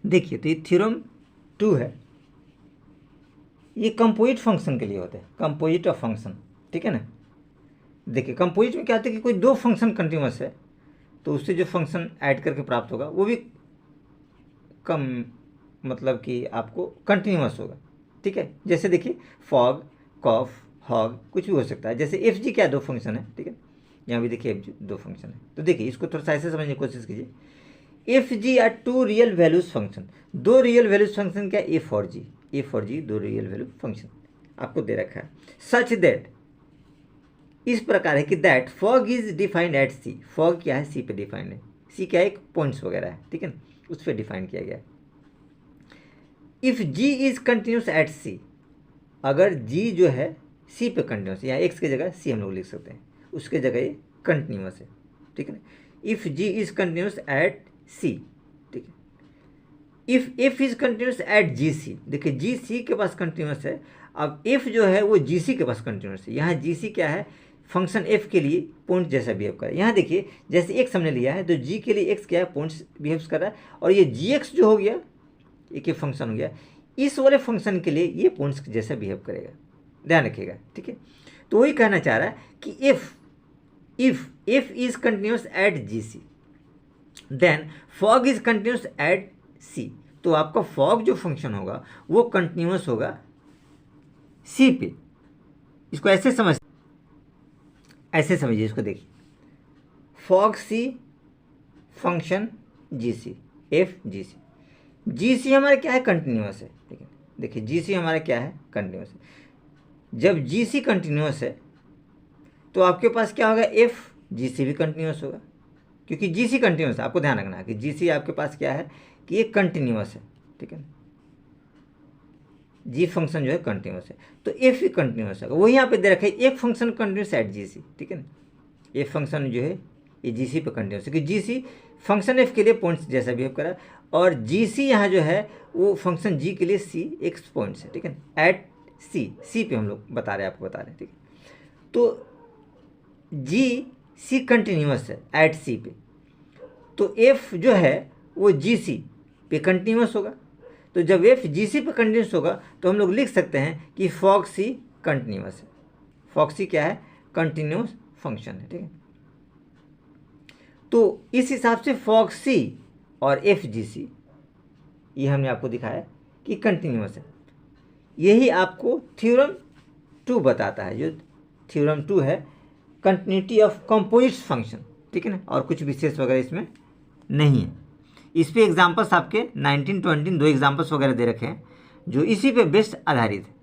देखिए तो ये थ्योरम 2 है, ये कंपोजिट फंक्शन के लिए होता है, कंपोजिट ऑफ फंक्शन, ठीक है ना। देखिए कंपोजिट में क्या होता है कि कोई दो फंक्शन कंटिन्यूस है तो उससे जो फंक्शन ऐड करके प्राप्त होगा वो भी कम, मतलब कि आपको कंटिन्यूस होगा, ठीक है। जैसे देखिए फॉग, कॉफ, हॉग कुछ भी हो सकता है। जैसे एफ जी क्या है, दो फंक्शन है, ठीक है। यहाँ भी देखिए एफ जी दो फंक्शन है। तो देखिए इसको थोड़ा सा ऐसे समझने की कोशिश कीजिए। F G are two real values function, दो रियल वैल्यूज फंक्शन क्या, एफ और जी, एफ और जी दो रियल वैल्यू फंक्शन आपको दे रखा है। सच दैट, इस प्रकार है कि that fog is defined at C, fog क्या है, सी पे डिफाइंड है, सी क्या है, एक पॉइंट्स वगैरह है, ठीक है ना, उस पर डिफाइन किया गया है। If G is continuous at C, अगर जी जो है सी पे कंटिन्यूस, यहाँ एक्स की जगह सी हम लोग लिख सकते हैं, उसके जगह ये कंटिन्यूस है, ठीक है ना। If G is continuous at C, ठीक है। If F is continuous at G C, देखिए जी सी के पास कंटिन्यूस है, अब एफ जो है वो जी सी के पास कंटिन्यूस है। यहाँ जी सी क्या है, फंक्शन एफ के लिए पॉइंट जैसा बिहेव कर रहा है। यहाँ देखिए जैसे एक्स हमने लिया है तो जी के लिए एक्स क्या है, पॉइंट्स बिहेव कर रहा है, और ये जी एक्स जो हो गया एक फंक्शन हो गया, इस वाले फंक्शन के लिए ये पॉइंट्स जैसा बिहेव करेगा, ध्यान रखिएगा, ठीक है। तो वही कहना चाह रहा है कि if F is continuous at G C then fog is continuous at C, तो आपका फॉग जो फंक्शन होगा वो कंटिन्यूस होगा सी पे। इसको ऐसे समझिए इसको, देखिए फॉग सी फंक्शन जी सी, एफ जी सी, जी सी हमारा क्या है, कंटिन्यूस है, ठीक है। देखिए जी सी हमारा क्या है, कंटिन्यूस है। जब जी सी कंटिन्यूस है तो आपके पास क्या होगा, एफ जी सी भी कंटिन्यूस होगा, क्योंकि जी सी कंटिन्यूस है। आपको ध्यान रखना है कि जी सी आपके पास क्या है कि ये कंटिन्यूस है, ठीक है। जी फंक्शन जो है कंटिन्यूस है तो एफ भी कंटिन्यूस है, वही यहाँ पे दे रखा है एक फंक्शन कंटिन्यूस एट जी सी, ठीक है ना। ये फंक्शन जो है ये जी सी पे कंटिन्यूस है, क्योंकि जी सी फंक्शन एफ के लिए पॉइंट्स जैसा बिहेव करा, और जी सी यहाँ जो है वो फंक्शन जी के लिए सी एक्स पॉइंट्स है, ठीक है, एट सी पे हम लोग बता रहे हैं, आपको बता रहे हैं, ठीक है। तो जी सी कंटिन्यूस है एट सी पे, तो एफ जो है वो जी सी पे कंटिन्यूस होगा। तो जब एफ जी सी पे कंटिन्यूस होगा तो हम लोग लिख सकते हैं कि फॉग सी कंटिन्यूस है, फॉग सी क्या है, कंटिन्यूस फंक्शन है, ठीक है। तो इस हिसाब से फॉग सी और एफ जी सी ये हमने आपको दिखाया कि कंटिन्यूस है। यही आपको थ्योरम 2 बताता है, जो थ्योरम 2 है कंटिन्यूटी ऑफ कंपोजिट फंक्शन, ठीक है ना, और कुछ विशेष वगैरह इसमें नहीं है। इस पे एग्जाम्पल्स आपके 19, 20 दो एग्जाम्पल्स वगैरह दे रखे हैं जो इसी पे बेस्ट आधारित है।